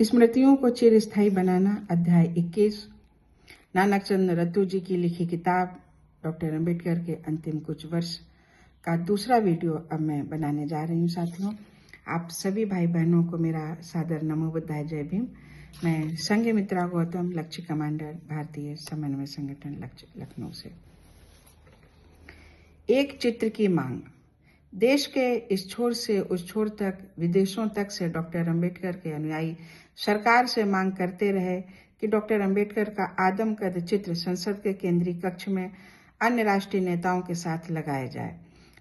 स्मृतियों को चिरस्थायी बनाना, अध्याय 21। नानक चंद रत्तू जी की लिखी किताब डॉक्टर अंबेडकर के अंतिम कुछ वर्ष का दूसरा वीडियो अब मैं बनाने जा रही हूँ। साथियों, आप सभी भाई बहनों को मेरा सादर नमो बुद्धाय, जय भीम। मैं संघमित्रा गौतम, लक्ष्य कमांडर, भारतीय समन्वय संगठन लक्ष्य, लखनऊ से। एक चित्र की मांग। देश के इस छोर से उस छोर तक, विदेशों तक से डॉक्टर अंबेडकर के अनुयायी सरकार से मांग करते रहे कि डॉक्टर अंबेडकर का आदमकद चित्र संसद के केंद्रीय कक्ष में अन्य राष्ट्रीय नेताओं के साथ लगाया जाए,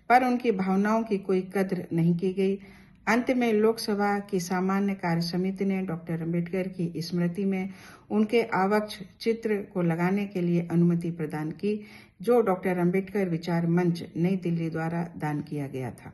पर उनकी भावनाओं की कोई कद्र नहीं की गई। अंत में लोकसभा की सामान्य कार्य समिति ने डॉक्टर अंबेडकर की स्मृति में उनके आवक्ष चित्र को लगाने के लिए अनुमति प्रदान की, जो डॉक्टर अंबेडकर विचार मंच नई दिल्ली द्वारा दान किया गया था।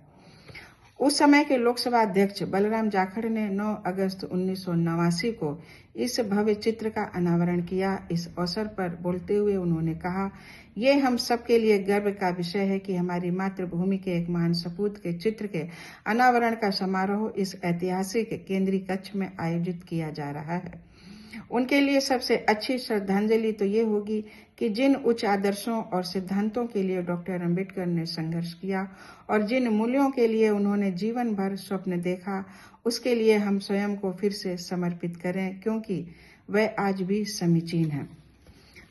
उस समय के लोकसभा अध्यक्ष बलराम जाखड़ ने 9 अगस्त 1989 को इस भव्य चित्र का अनावरण किया। इस अवसर पर बोलते हुए उन्होंने कहा, ये हम सबके लिए गर्व का विषय है कि हमारी मातृभूमि के एक महान सपूत के चित्र के अनावरण का समारोह इस ऐतिहासिक केंद्रीय कक्ष में आयोजित किया जा रहा है। उनके लिए सबसे अच्छी श्रद्धांजलि तो ये होगी कि जिन उच्च आदर्शों और सिद्धांतों के लिए डॉक्टर अंबेडकर ने संघर्ष किया और जिन मूल्यों के लिए उन्होंने जीवन भर स्वप्न देखा, उसके लिए हम स्वयं को फिर से समर्पित करें, क्योंकि वह आज भी समीचीन है।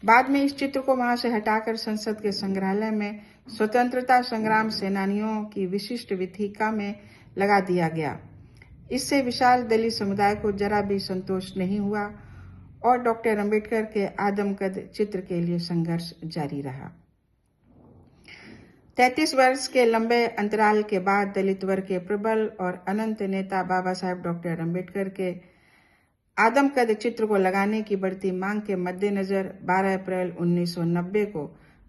बाद में इस चित्र को वहां से हटाकर संसद के संग्रहालय में स्वतंत्रता संग्राम सेनानियों की विशिष्ट वीथिका में लगा दिया गया। इससे विशाल दलित समुदाय को जरा भी संतोष नहीं हुआ और डॉक्टर अंबेडकर के आदमकद चित्र के लिए संघर्ष जारी रहा। 33 वर्ष के लंबे अंतराल के बाद दलित वर्ग के प्रबल और अनंत नेता बाबा साहेब डॉक्टर अंबेडकर के आदमकद चित्र को लगाने की बढ़ती मांग के मद्देनजर 12 अप्रैल 1990 को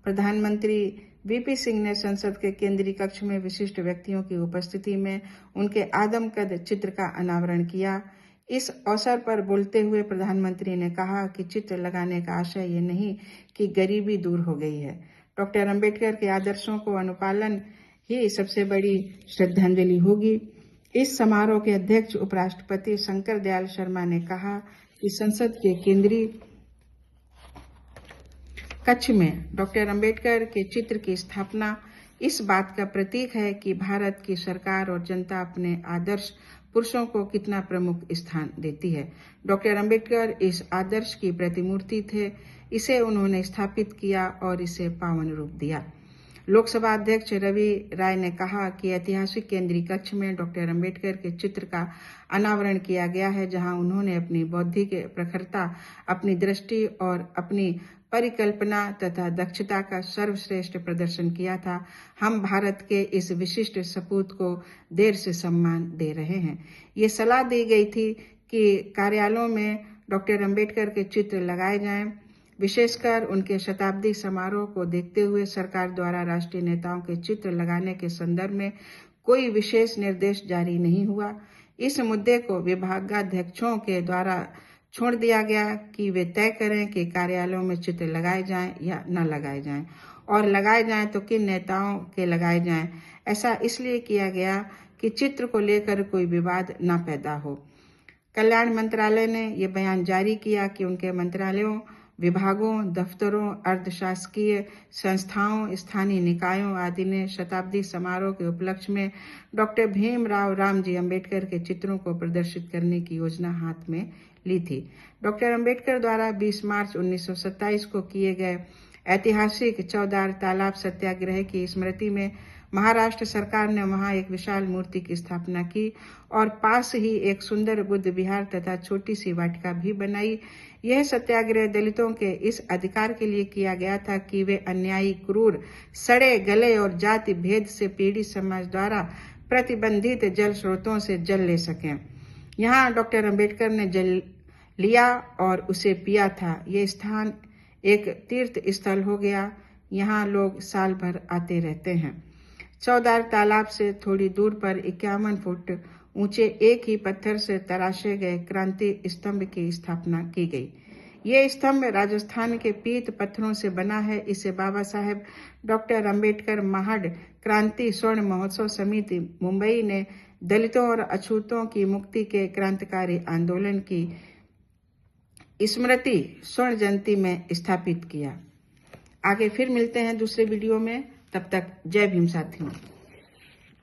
प्रधानमंत्री वीपी सिंह ने संसद के केंद्रीय कक्ष में विशिष्ट व्यक्तियों की उपस्थिति में उनके आदमकद चित्र का अनावरण किया। इस अवसर पर बोलते हुए प्रधानमंत्री ने कहा कि चित्र लगाने का आशय ये नहीं कि गरीबी दूर हो गई है। डॉक्टर अंबेडकर के आदर्शों को अनुपालन ही सबसे बड़ी श्रद्धांजलि होगी। इस समारोह के अध्यक्ष उपराष्ट्रपति शंकर दयाल शर्मा ने कहा कि संसद के केंद्रीय कक्ष में डॉक्टर अंबेडकर के चित्र की स्थापना इस बात का प्रतीक है कि भारत की सरकार और जनता अपने आदर्श पुरुषों को कितना प्रमुख स्थान देती है। डॉक्टर अंबेडकर इस आदर्श की प्रतिमूर्ति थे। इसे उन्होंने स्थापित किया और इसे पावन रूप दिया। लोकसभा अध्यक्ष रवि राय ने कहा कि ऐतिहासिक केंद्रीय कक्ष में डॉक्टर अंबेडकर के चित्र का अनावरण किया गया है, जहां उन्होंने अपनी बौद्धिक प्रखरता, अपनी दृष्टि और अपनी परिकल्पना तथा दक्षता का सर्वश्रेष्ठ प्रदर्शन किया था। हम भारत के इस विशिष्ट सपूत को देर से सम्मान दे रहे हैं। ये सलाह दी गई थी कि कार्यालयों में डॉक्टर अंबेडकर के चित्र लगाए जाएं। विशेषकर उनके शताब्दी समारोह को देखते हुए सरकार द्वारा राष्ट्रीय नेताओं के चित्र लगाने के संदर्भ में कोई विशेष निर्देश जारी नहीं हुआ। इस मुद्दे को विभागाध्यक्षों के द्वारा छोड़ दिया गया कि वे तय करें कि कार्यालयों में चित्र लगाए जाएं या न लगाए जाएं, और लगाए जाएं तो किन नेताओं के लगाए जाएं। ऐसा इसलिए किया गया कि चित्र को लेकर कोई विवाद न पैदा हो। कल्याण मंत्रालय ने यह बयान जारी किया कि उनके मंत्रालयों, विभागों, दफ्तरों, अर्धशासकीय संस्थाओं, स्थानीय निकायों आदि ने शताब्दी समारोह के उपलक्ष्य में डॉक्टर भीमराव रामजी अंबेडकर के चित्रों को प्रदर्शित करने की योजना हाथ में ली थी। डॉक्टर अंबेडकर द्वारा 20 मार्च 1927 को किए गए ऐतिहासिक चौदार तालाब सत्याग्रह की स्मृति में महाराष्ट्र सरकार ने वहां एक विशाल मूर्ति की स्थापना की और पास ही एक सुंदर बुद्ध विहार तथा छोटी सी वाटिका भी बनाई। यह सत्याग्रह दलितों के इस अधिकार के लिए किया गया था कि वे अन्यायी, क्रूर, सड़े गले और जाति भेद से पीड़ित समाज द्वारा प्रतिबंधित जल स्रोतों से जल ले सकें। यहाँ डॉक्टर अंबेडकर ने जल लिया और उसे पिया था। ये स्थान एक तीर्थ स्थल हो गया। यहाँ लोग साल भर आते रहते हैं। चौदार तालाब से थोड़ी दूर पर 51 फुट ऊंचे एक ही पत्थर से तराशे गए क्रांति स्तंभ की स्थापना की गई। ये स्तंभ राजस्थान के पीत पत्थरों से बना है। इसे बाबा साहेब डॉक्टर अंबेडकर महाड क्रांति स्वर्ण महोत्सव समिति मुंबई ने दलितों और अछूतों की मुक्ति के क्रांतिकारी आंदोलन की स्मृति स्वर्ण जयंती में स्थापित किया। आगे फिर मिलते हैं दूसरे वीडियो में, तब तक जय भीम साथियों।